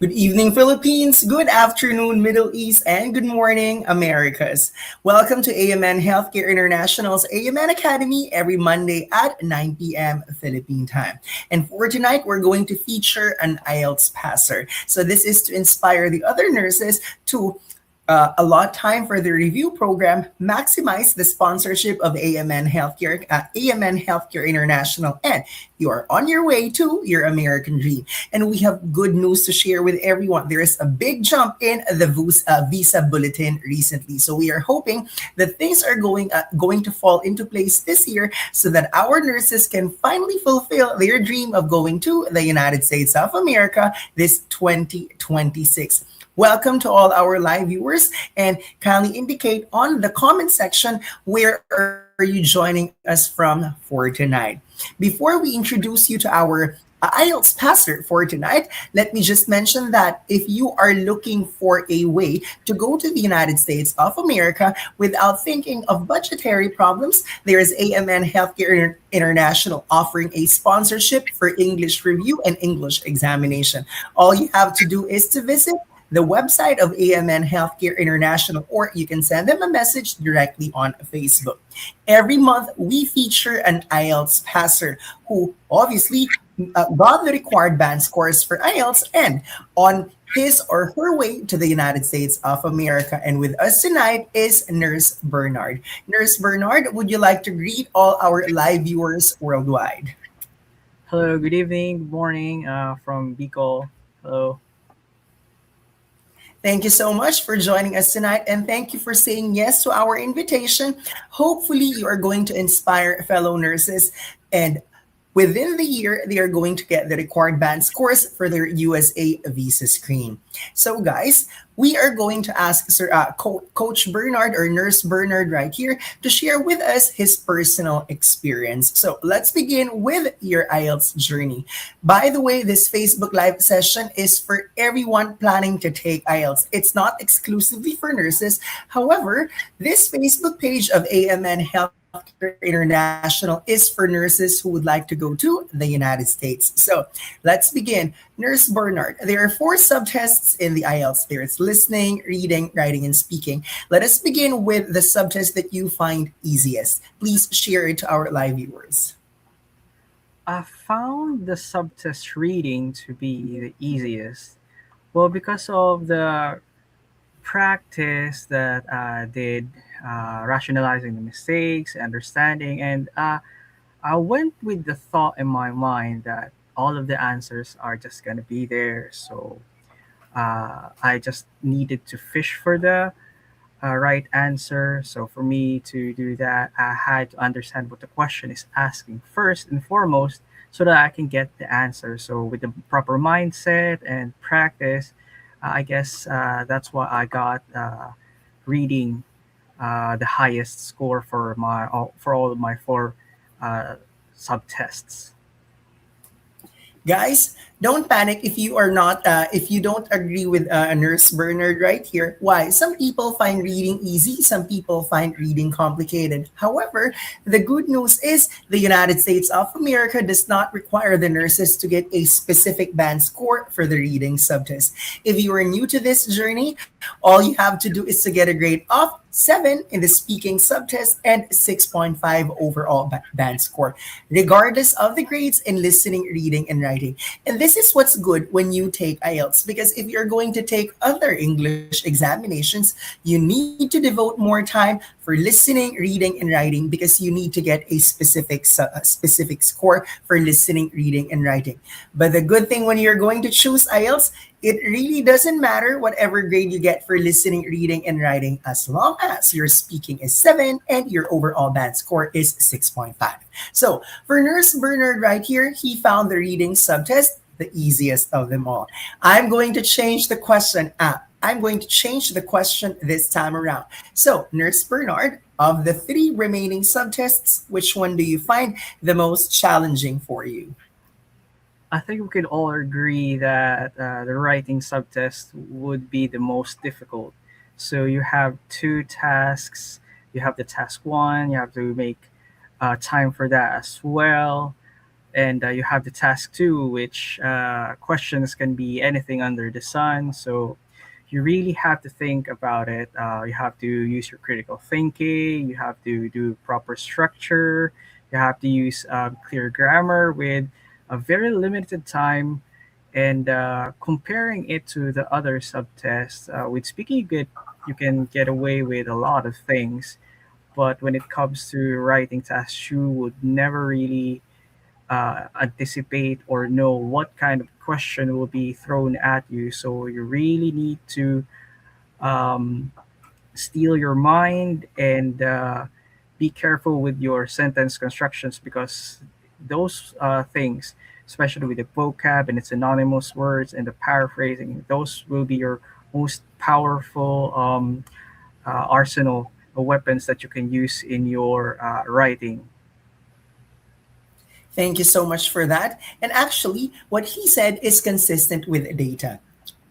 Good evening, Philippines. Good afternoon, Middle East, and good morning, Americas. Welcome to AMN Healthcare International's AMN Academy every Monday at 9 p.m. Philippine time. And for tonight, we're going to feature an IELTS passer. So this is to inspire the other nurses to allot time for the review program, maximize the sponsorship of AMN Healthcare International, and you are on your way to your American dream. And we have good news to share with everyone. There is a big jump in the visa bulletin recently, so we are hoping that things are going to fall into place this year, so that our nurses can finally fulfill their dream of going to the United States of America this 2026. Welcome to all our live viewers, and kindly indicate on the comment section where are you joining us from for tonight. Before we introduce you to our IELTS passer for tonight, let me just mention that if you are looking for a way to go to the United States of America without thinking of budgetary problems, there is AMN Healthcare International offering a sponsorship for English review and English examination. All you have to do is to visit the website of AMN Healthcare International, or you can send them a message directly on Facebook. Every month, we feature an IELTS passer who obviously got the required band scores for IELTS and on his or her way to the United States of America. And with us tonight is Nurse Bernard. Nurse Bernard, would you like to greet all our live viewers worldwide? Hello, good evening, good morning from Bicol. Hello. Thank you so much for joining us tonight, and thank you for saying yes to our invitation. Hopefully, you are going to inspire fellow nurses, and within the year, they are going to get the required band scores for their USA visa screen. So, guys, we are going to ask Coach Bernard or Nurse Bernard right here to share with us his personal experience. So, let's begin with your IELTS journey. By the way, this Facebook Live session is for everyone planning to take IELTS. It's not exclusively for nurses. However, this Facebook page of AMN Healthcare International is for nurses who would like to go to the United States. So let's begin. Nurse Bernard, there are four subtests in the IELTS. There is listening, reading, writing, and speaking. Let us begin with the subtest that you find easiest. Please share it to our live viewers. I found the subtest reading to be the easiest. Well, because of the practice that I did, rationalizing the mistakes, understanding, and I went with the thought in my mind that all of the answers are just going to be there. So I just needed to fish for the right answer. So for me to do that, I had to understand what the question is asking first and foremost so that I can get the answer. So with the proper mindset and practice, I guess that's why I got reading the highest score for for all of my four uh, subtests. Guys, don't panic if you are not if you don't agree with Nurse Bernard right here. Why? Some people find reading easy, some people find reading complicated. However, the good news is the United States of America does not require the nurses to get a specific band score for the reading subtest. If you are new to this journey, all you have to do is to get a grade of 7 in the speaking subtest and 6.5 overall band score, regardless of the grades in listening, reading, and writing. And this is what's good when you take IELTS, because if you're going to take other English examinations, you need to devote more time for listening, reading, and writing, because you need to get a specific score for listening, reading, and writing. But the good thing when you're going to choose IELTS, it really doesn't matter whatever grade you get for listening, reading, and writing, as long as your speaking is 7 and your overall band score is 6.5. So for Nurse Bernard right here, he found the reading subtest the easiest of them all. I'm going to change the question. I'm going to change the question this time around. So, Nurse Bernard, of the three remaining subtests, which one do you find the most challenging for you? I think we could all agree that the writing subtest would be the most difficult. So you have two tasks. You have the task one. You have to make time for that as well. And you have the task two, which questions can be anything under the sun. So you really have to think about it. You have to use your critical thinking. You have to do proper structure. You have to use clear grammar with a very limited time. And comparing it to the other subtests, with speaking, you can get away with a lot of things. But when it comes to writing tasks, you would never really anticipate or know what kind of question will be thrown at you. So you really need to um, steal your mind and be careful with your sentence constructions, because those things, especially with the vocab and its anonymous words and the paraphrasing, those will be your most powerful arsenal of weapons that you can use in your writing. Thank you so much for that. And actually, what he said is consistent with data.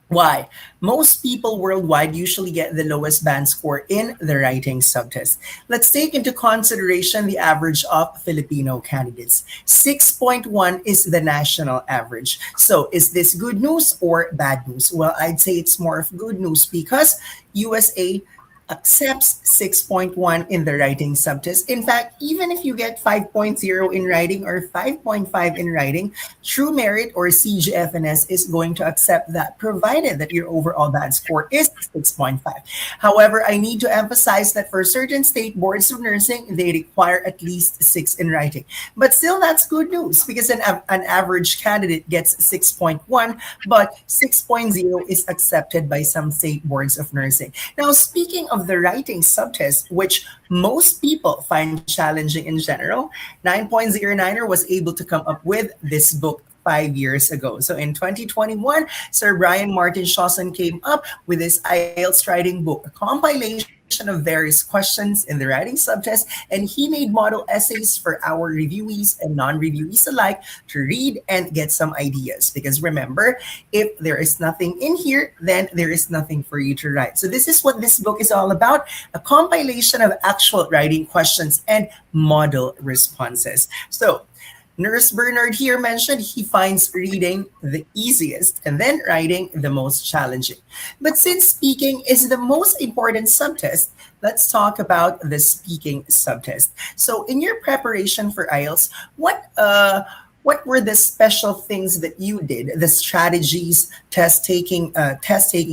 Why? Most people worldwide usually get the lowest band score in the writing subtest. Let's take into consideration the average of Filipino candidates. 6.1 is the national average. So, is this good news or bad news? Well, I'd say it's more of good news because USA accepts 6.1 in the writing subtest. In fact, even if you get 5.0 in writing or 5.5 in writing, True Merit or CGFNS is going to accept that provided that your overall band score is 6.5. However, I need to emphasize that for certain state boards of nursing, they require at least 6 in writing. But still, that's good news because an average candidate gets 6.1, but 6.0 is accepted by some state boards of nursing. Now, speaking of the writing subtest, which most people find challenging in general, 9.09er was able to come up with this book 5 years ago. So in 2021, Sir Brian Martin Shawson came up with his IELTS writing book, a compilation of various questions in the writing subtest, and he made model essays for our reviewees and non-reviewees alike to read and get some ideas. Because remember, if there is nothing in here, then there is nothing for you to write. So this is what this book is all about, a compilation of actual writing questions and model responses. So Nurse Bernard here mentioned he finds reading the easiest and then writing the most challenging. But since speaking is the most important subtest, let's talk about the speaking subtest. So, in your preparation for IELTS, what were the special things that you did, the strategies, test taking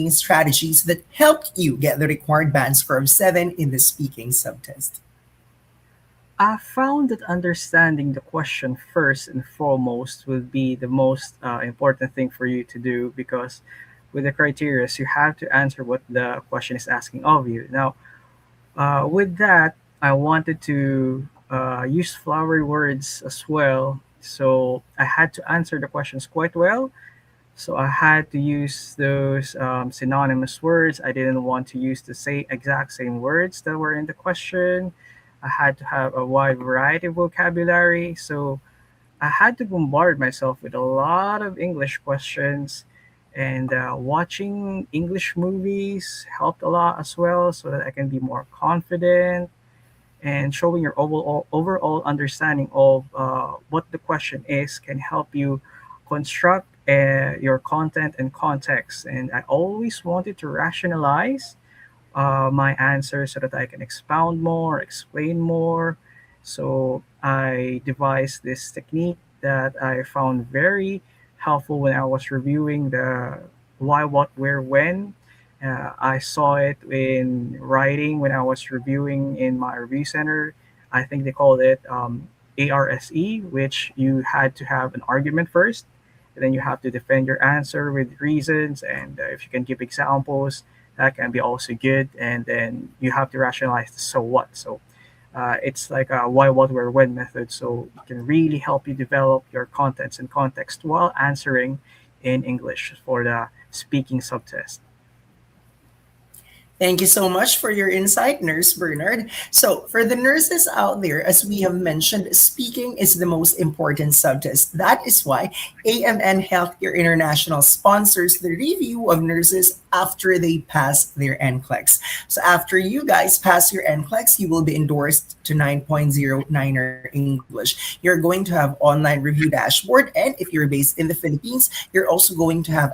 strategies that helped you get the required band score of 7 in the speaking subtest? I found that understanding the question first and foremost would be the most important thing for you to do, because with the criteria, you have to answer what the question is asking of you. Now, with that, I wanted to use flowery words as well. So I had to answer the questions quite well. So I had to use those synonymous words. I didn't want to use the exact same words that were in the question. I had to have a wide variety of vocabulary. So I had to bombard myself with a lot of English questions. And watching English movies helped a lot as well, so that I can be more confident, and showing your overall understanding of what the question is can help you construct your content and context. And I always wanted to rationalize my answers so that I can expound more, explain more. So I devised this technique that I found very helpful when I was reviewing the why, what, where, when. I saw it in writing when I was reviewing in my review center. I think they called it ARSE, which you had to have an argument first, and then you have to defend your answer with reasons. And if you can give examples, that can be also good. And then you have to rationalize the so what. So it's like a why, what, where, when method. So it can really help you develop your contents and context while answering in English for the speaking subtest. Thank you so much for your insight, Nurse Bernard. So, for the nurses out there, as we have mentioned, speaking is the most important subject. That is why AMN Healthcare International sponsors the review of nurses after they pass their NCLEX. So, after you guys pass your NCLEX, you will be endorsed to 9.09er English. You're going to have online review dashboard, and if you're based in the Philippines, you're also going to have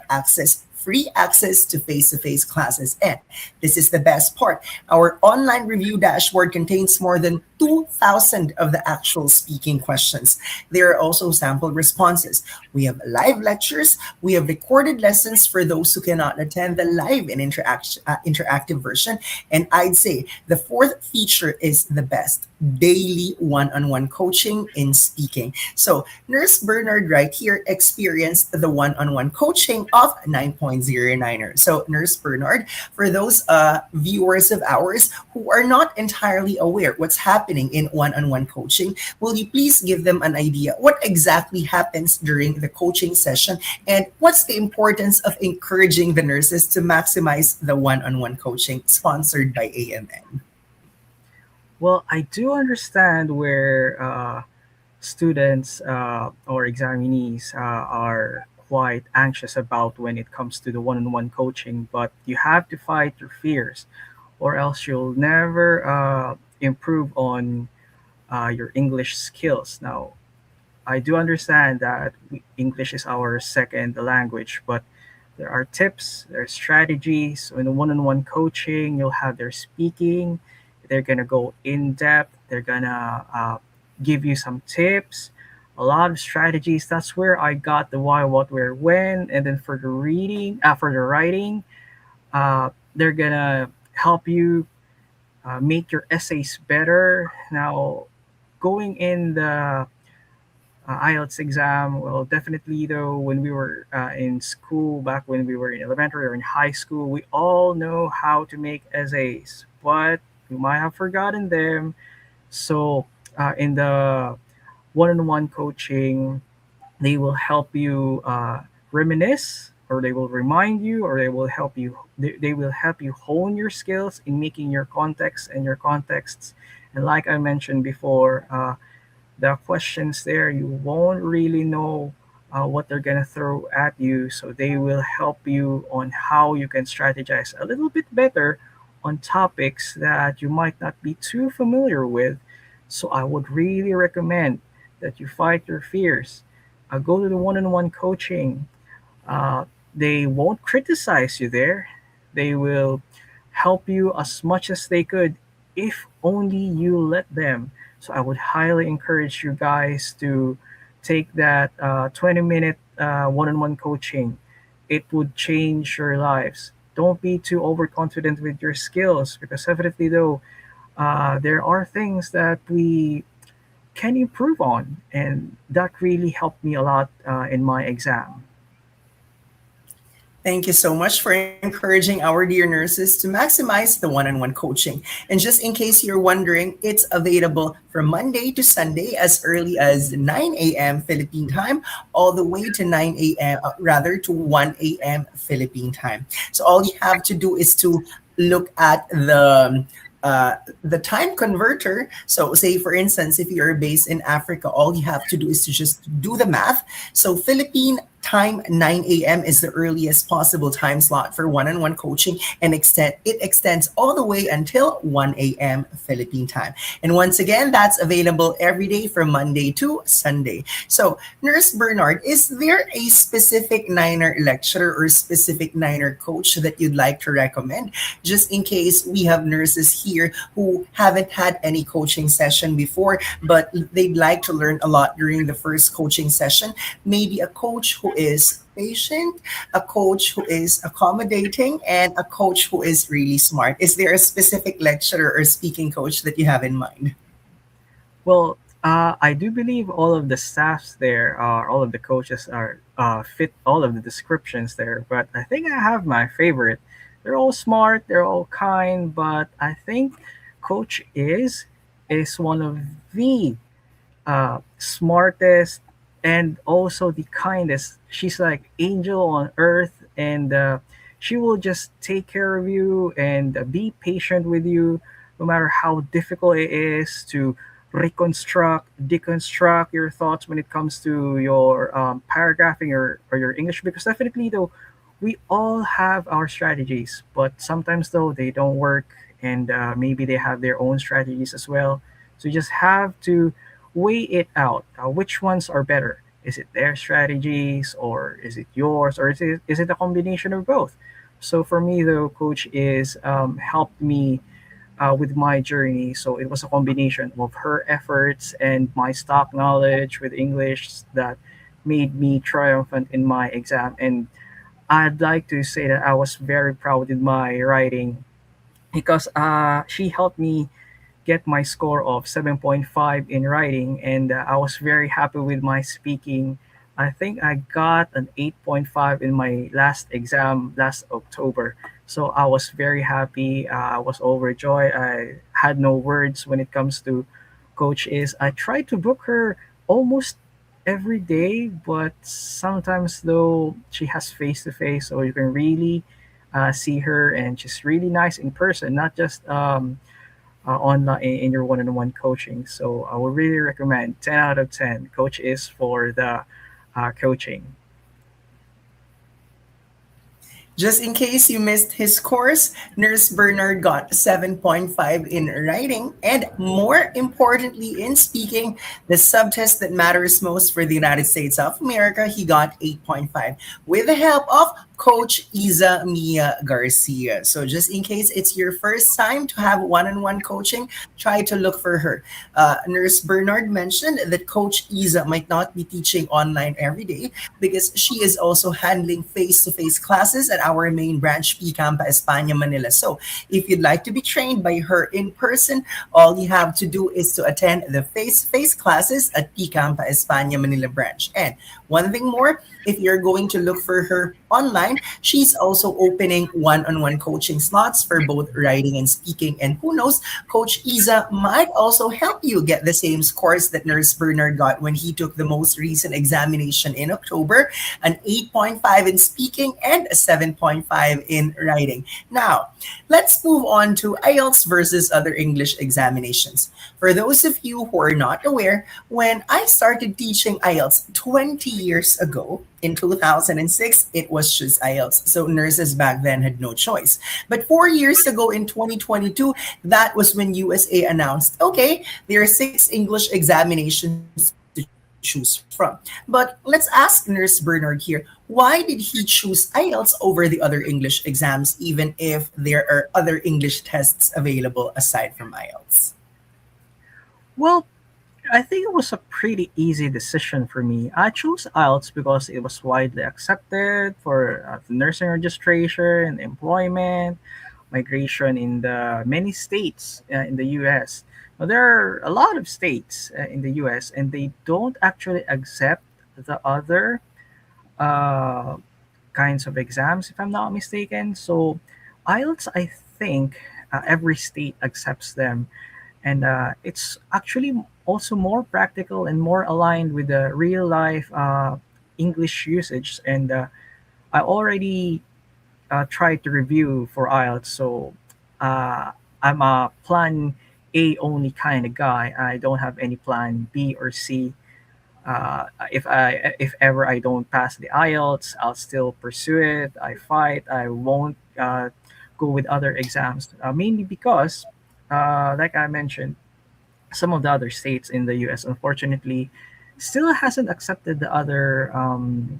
free access to face-to-face classes. And this is the best part. Our online review dashboard contains more than 2,000 of the actual speaking questions. There are also sample responses. We have live lectures. We have recorded lessons for those who cannot attend the live and interactive version. And I'd say the fourth feature is the best: daily one-on-one coaching in speaking. So Nurse Bernard right here experienced the one-on-one coaching of 9.09er. So Nurse Bernard, for those viewers of ours who are not entirely aware what's happening in one-on-one coaching, will you please give them an idea what exactly happens during the coaching session and what's the importance of encouraging the nurses to maximize the one-on-one coaching sponsored by AMN? Well, I do understand where students or examinees are quite anxious about when it comes to the one-on-one coaching, but you have to fight your fears, or else you'll never improve on your English skills. Now, I do understand that English is our second language, but there are tips, there are strategies. So in the one-on-one coaching, you'll have their speaking. They're gonna go in depth. They're gonna give you some tips, a lot of strategies. That's where I got the why, what, where, when. And then for the reading, for the writing, they're gonna help you make your essays better. Now, going in the IELTS exam. Well, definitely though, when we were in school, back when we were in elementary or in high school, we all know how to make essays, but we might have forgotten them. So, in the one-on-one coaching, they will help you reminisce, or they will remind you, or they will help you. They will help you hone your skills in making your context and your contexts. And like I mentioned before, the questions there, you won't really know what they're going to throw at you. So they will help you on how you can strategize a little bit better on topics that you might not be too familiar with. So I would really recommend that you fight your fears. Go to the one on one coaching. Uh, they won't criticize you there, they will help you as much as they could if only you let them. So I would highly encourage you guys to take that 20-minute one-on-one coaching. It would change your lives. Don't be too overconfident with your skills, because definitely though, there are things that we can improve on, and that really helped me a lot in my exam. Thank you so much for encouraging our dear nurses to maximize the one on one coaching. And just in case you're wondering, it's available from Monday to Sunday as early as 9 a.m. Philippine time, all the way to 9 a.m., rather to 1 a.m. Philippine time. So all you have to do is to look at the time converter. So, say for instance, if you're based in Africa, all you have to do is to just do the math. So, Philippine time 9 a.m. is the earliest possible time slot for one-on-one coaching, and it extends all the way until 1 a.m. Philippine time. And once again, that's available every day from Monday to Sunday. So, Nurse Bernard, is there a specific Niner lecturer or specific Niner coach that you'd like to recommend? Just in case we have nurses here who haven't had any coaching session before, but they'd like to learn a lot during the first coaching session. Maybe a coach who is patient, a coach who is accommodating, and a coach who is really smart. Is there a specific lecturer or speaking coach that you have in mind? Well, I do believe all of the staffs there, all of the coaches are fit all of the descriptions there. But I think I have my favorite. They're all smart, they're all kind, but I think Coach is one of the smartest and also the kindest. She's like angel on earth, and she will just take care of you and be patient with you, no matter how difficult it is to reconstruct, deconstruct your thoughts when it comes to your paragraphing or your English. Because definitely, though, we all have our strategies, but sometimes, though, they don't work, and maybe they have their own strategies as well. So you just have to weigh it out. Which ones are better? Is it their strategies, or is it yours, or is it a combination of both? So for me, though, coach is helped me with my journey. So it was a combination of her efforts and my stock knowledge with English that made me triumphant in my exam. And I'd like to say that I was very proud with my writing because she helped me get my score of 7.5 in writing, and I was very happy with my speaking. I think I got an 8.5 in my last exam last October. So I was very happy. I was overjoyed. I had no words when it comes to coach is I try to book her almost every day, but sometimes though she has face to face, so you can really see her, and she's really nice in person, not just online in your one-on-one coaching. So I would really recommend 10 out of 10. Coach is for the coaching. Just in case you missed his course, Nurse Bernard got 7.5 in writing, and more importantly, in speaking, the subtest that matters most for the United States of America, he got 8.5 with the help of Coach Isa Mia Garcia. So, just in case it's your first time to have one on one coaching, try to look for her. Nurse Bernard mentioned that Coach Isa might not be teaching online every day because she is also handling face to face classes at our main branch, P Campa España, Manila. So, if you'd like to be trained by her in person, all you have to do is to attend the face to face classes at P Campa España, Manila branch. And one thing more, if you're going to look for her online, she's also opening one on one coaching slots for both writing and speaking. And who knows, Coach Isa might also help you get the same scores that Nurse Bernard got when he took the most recent examination in October, an 8.5 in speaking and a 7.5 in writing. Now, let's move on to IELTS versus other English examinations. For those of you who are not aware, when I started teaching IELTS 20 years ago, in 2006, it was just IELTS. So nurses back then had no choice. But 4 years ago in 2022, that was when USA announced, okay, there are 6 English examinations to choose from. But let's ask Nurse Bernard here, why did he choose IELTS over the other English exams, even if there are other English tests available aside from IELTS? Well, I think it was a pretty easy decision for me. I chose IELTS because it was widely accepted for nursing registration, employment, migration in the many states in the US. Now, there are a lot of states in the US, and they don't actually accept the other uh, kinds of exams, if I'm not mistaken. So, IELTS, I think every state accepts them, and it's actually also more practical and more aligned with the real life English usage. And I already tried to review for IELTS, so uh, I'm a plan A only kind of guy. I don't have any plan B or C. If ever I don't pass the IELTS, I'll still pursue it. I fight. I won't go with other exams, mainly because, like I mentioned, some of the other states in the US, unfortunately, still hasn't accepted the other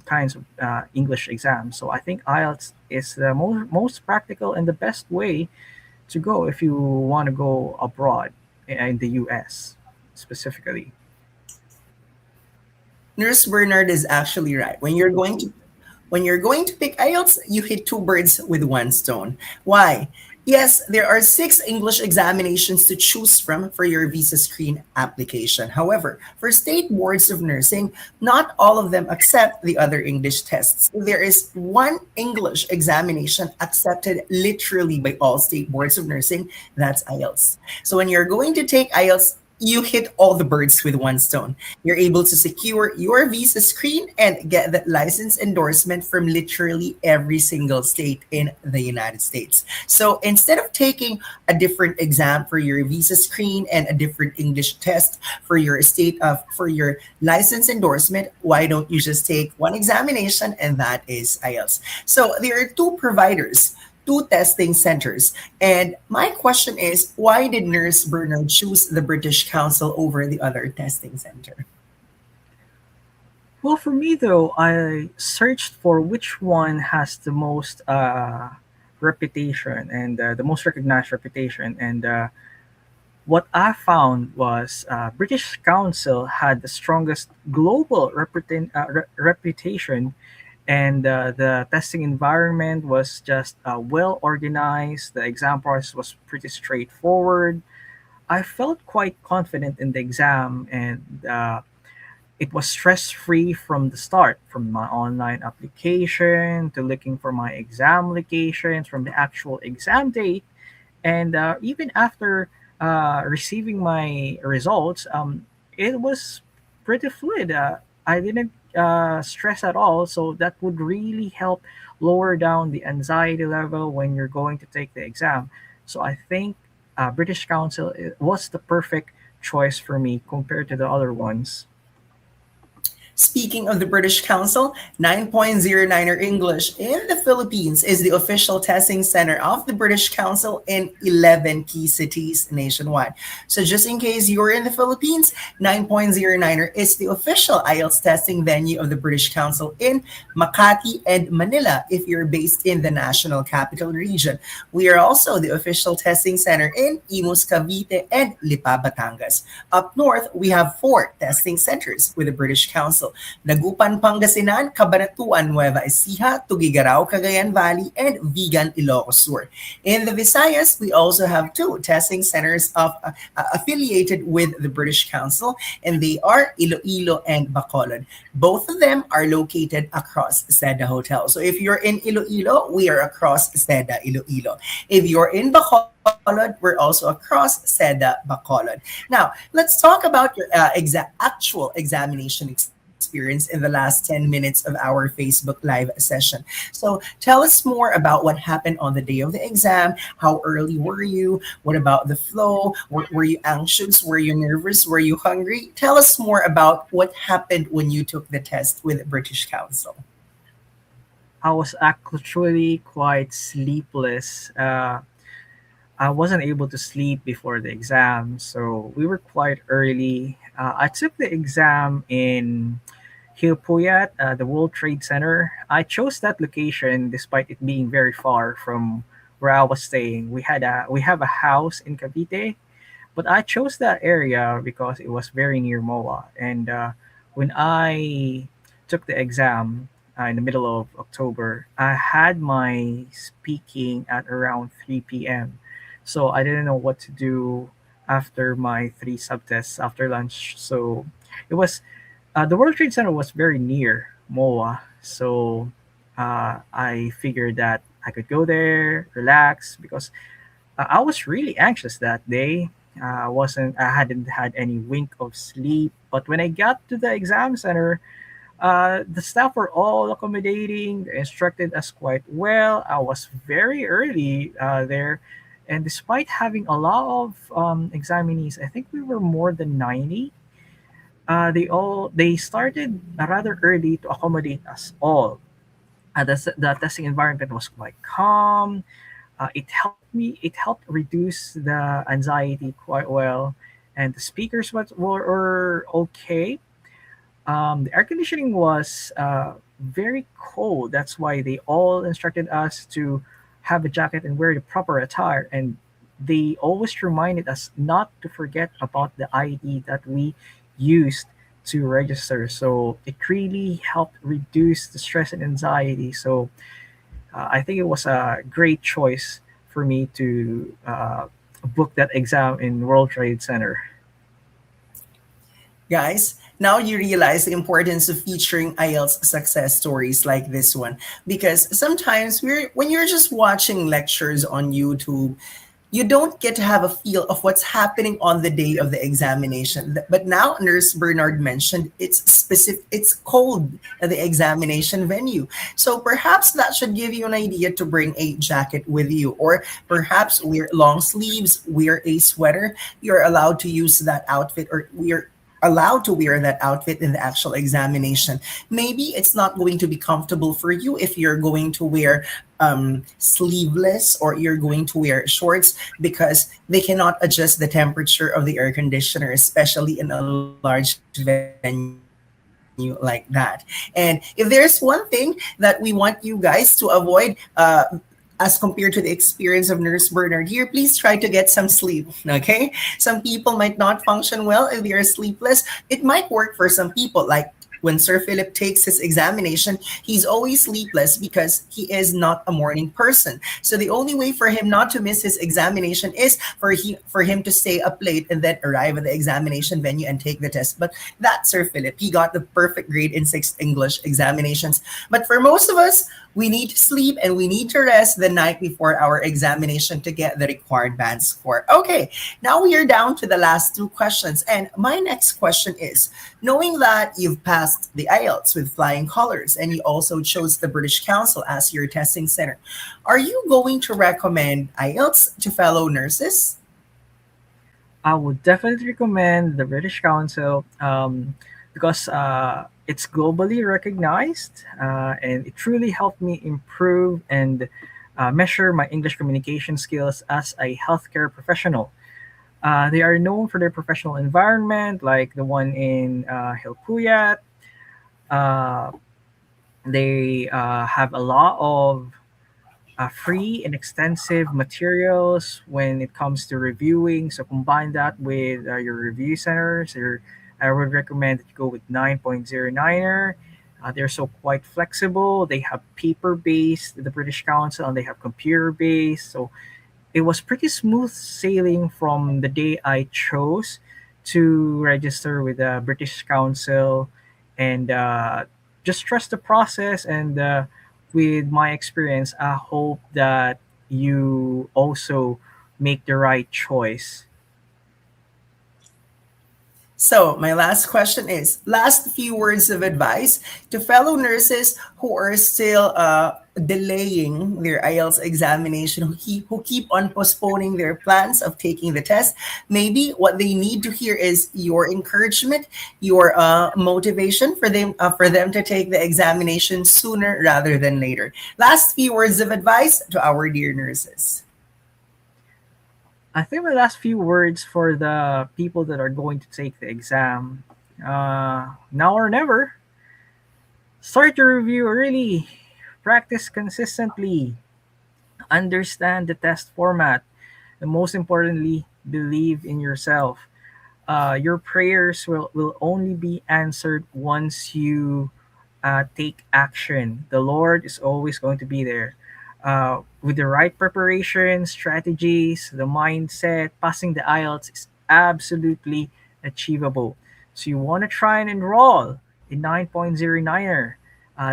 kinds of English exams. So I think IELTS is the most practical and the best way to go if you want to go abroad in the US specifically. Nurse Bernard is actually right. When you're going to pick IELTS, you hit two birds with one stone. Why? Yes, there are 6 English examinations to choose from for your visa screen application. However, for state boards of nursing, not all of them accept the other English tests. There is one English examination accepted literally by all state boards of nursing. That's IELTS. So when you're going to take IELTS, you hit all the birds with one stone. You're able to secure your visa screen and get the license endorsement from literally every single state in the United States. So instead of taking a different exam for your visa screen and a different English test for your state of for your license endorsement, why don't you just take one examination, and that is IELTS? So there are two providers, two testing centers. And my question is, why did Nurse Bernard choose the British Council over the other testing center? Well, for me though, I searched for which one has the most reputation and the most recognized reputation. And what I found was British Council had the strongest global reputation, and the testing environment was just well organized. The exam process was pretty straightforward. I felt quite confident in the exam, and it was stress free from the start, from my online application to looking for my exam locations, from the actual exam date, and even after receiving my results, it was pretty fluid. I didn't stress at all, so that would really help lower down the anxiety level when you're going to take the exam. So I think British Council was the perfect choice for me compared to the other ones. Speaking of the British Council, 9.09 English in the Philippines is the official testing center of the British Council in 11 key cities nationwide. So just in case you're in the Philippines, 9.09 is the official IELTS testing venue of the British Council in Makati and Manila if you're based in the National Capital Region. We are also the official testing center in Imus, Cavite and Lipa, Batangas. Up north, we have four testing centers with the British Council: Dagupan, Pangasinan, Cabanatuan, Nueva Ecija, Tugigaraw, Cagayan Valley, and Vigan, Ilocos Sur. In the Visayas, we also have two testing centers affiliated with the British Council, and they are Iloilo and Bacolod. Both of them are located across Seda Hotel. So if you're in Iloilo, we are across Seda Iloilo. If you're in Bacolod, we're also across Seda Bacolod. Now, let's talk about your actual examination experience in the last 10 minutes of our Facebook Live session. So tell us more about what happened on the day of the exam. How early were you? What about the flow? Were you anxious? Were you nervous? Were you hungry? Tell us more about what happened when you took the test with British Council. I was actually quite sleepless. I wasn't able to sleep before the exam, so we were quite early. I took the exam in Hilpuyat, the World Trade Center. I chose that location despite it being very far from where I was staying. We have a house in Cavite, but I chose that area because it was very near MOA. And when I took the exam in the middle of October, I had my speaking at around 3 p.m. So I didn't know what to do after my three subtests after lunch. So it was the World Trade Center was very near MOA. So I figured that I could go there, relax, because I was really anxious that day. I hadn't had any wink of sleep. But when I got to the exam center, the staff were all accommodating. They instructed us quite well. I was very early there, and despite having a lot of examinees, I think we were more than 90. They started rather early to accommodate us all. The testing environment was quite calm. It helped reduce the anxiety quite well, and the speakers were okay. The air conditioning was very cold. That's why they all instructed us to have a jacket and wear the proper attire. And they always reminded us not to forget about the ID that we used to register. So it really helped reduce the stress and anxiety. So I think it was a great choice for me to book that exam in World Trade Center. Guys, now you realize the importance of featuring IELTS success stories like this one, because sometimes when you're just watching lectures on YouTube, you don't get to have a feel of what's happening on the day of the examination. But now Nurse Bernard mentioned it's cold at the examination venue. So perhaps that should give you an idea to bring a jacket with you, or perhaps wear long sleeves, wear a sweater. You're allowed to use that outfit, or we're allowed to wear that outfit in the actual examination. Maybe it's not going to be comfortable for you if you're going to wear sleeveless, or you're going to wear shorts, because they cannot adjust the temperature of the air conditioner, especially in a large venue like that. And if there's one thing that we want you guys to avoid, as compared to the experience of Nurse Bernard here, please try to get some sleep. Okay? Some people might not function well if they are sleepless. It might work for some people. Like when Sir Philip takes his examination, he's always sleepless because he is not a morning person. So the only way for him not to miss his examination is for him to stay up late and then arrive at the examination venue and take the test. But that's Sir Philip. He got the perfect grade in 6 English examinations. But for most of us, we need to sleep and we need to rest the night before our examination to get the required band score. Okay, now we are down to the last two questions. And my next question is, knowing that you've passed the IELTS with flying colors and you also chose the British Council as your testing center, are you going to recommend IELTS to fellow nurses? I would definitely recommend the British Council because it's globally recognized and it truly helped me improve and measure my English communication skills as a healthcare professional. They are known for their professional environment, like the one in Hilpuyat. Uh, they have a lot of free and extensive materials when it comes to reviewing. So combine that with your review centers. I would recommend that you go with 9.09er. They're so quite flexible. They have paper based, the British Council, and they have computer based. So it was pretty smooth sailing from the day I chose to register with the British Council and just trust the process. And with my experience, I hope that you also make the right choice. So, my last question is, last few words of advice to fellow nurses who are still delaying their IELTS examination, who keep on postponing their plans of taking the test. Maybe what they need to hear is your encouragement, your motivation for them to take the examination sooner rather than later. Last few words of advice to our dear nurses. I think my last few words for the people that are going to take the exam, now or never. Start your review early, practice consistently, understand the test format, and most importantly, believe in yourself. Your prayers will only be answered once you take action. The Lord is always going to be there. With the right preparation, strategies, the mindset, passing the IELTS is absolutely achievable. So you want to try and enroll in 9.09er.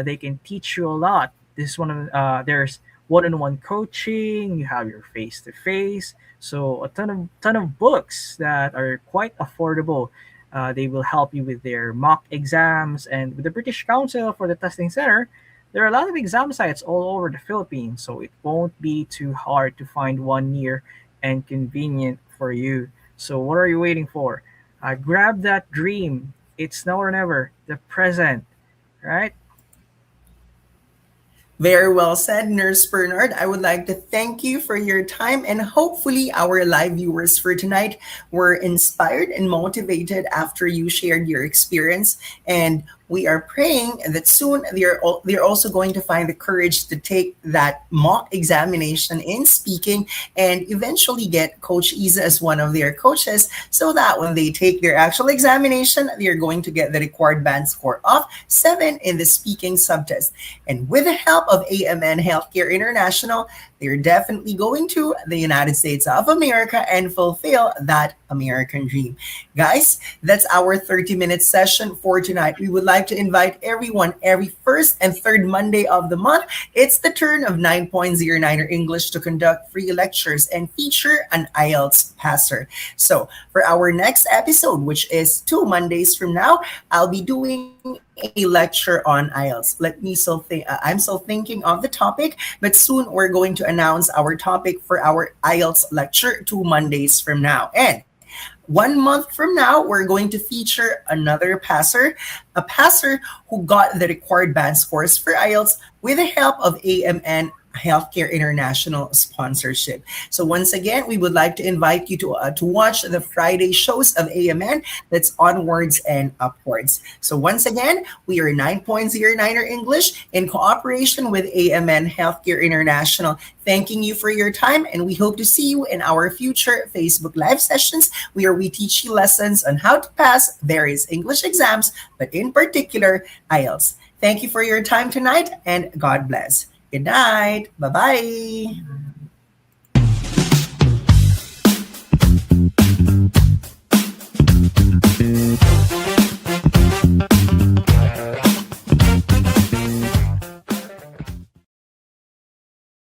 They can teach you a lot. This is one of there's one-on-one coaching. You have your face-to-face. So a ton of books that are quite affordable. They will help you with their mock exams, and with the British Council for the testing center, there are a lot of exam sites all over the Philippines, so it won't be too hard to find one near and convenient for you. So what are you waiting for? Grab that dream. It's now or never. The present, right? Very well said, Nurse Bernard. I would like to thank you for your time, and hopefully, our live viewers for tonight were inspired and motivated after you shared your experience. And we are praying that soon they're also going to find the courage to take that mock examination in speaking and eventually get Coach Isa as one of their coaches, so that when they take their actual examination, they're going to get the required band score of 7 in the speaking subtest. And with the help of AMN Healthcare International, they're definitely going to the United States of America and fulfill that American dream. Guys, that's our 30-minute session for tonight. We would like to invite everyone every first and third Monday of the month. It's the turn of 9.09er English to conduct free lectures and feature an IELTS passer. So, for our next episode, which is 2 Mondays from now, I'll be doing a lecture on IELTS. I'm still thinking of the topic, but soon we're going to announce our topic for our IELTS lecture 2 Mondays from now. And 1 month from now, we're going to feature another passer, a passer who got the required band scores for IELTS with the help of AMN Healthcare International sponsorship. So once again, we would like to invite you to watch the Friday shows of AMN. That's onwards and upwards. So once again, we are 9.09er English in cooperation with AMN Healthcare International. Thanking you for your time, and we hope to see you in our future Facebook Live sessions where we teach you lessons on how to pass various English exams, but in particular, IELTS. Thank you for your time tonight, and God bless. Good night. Bye bye.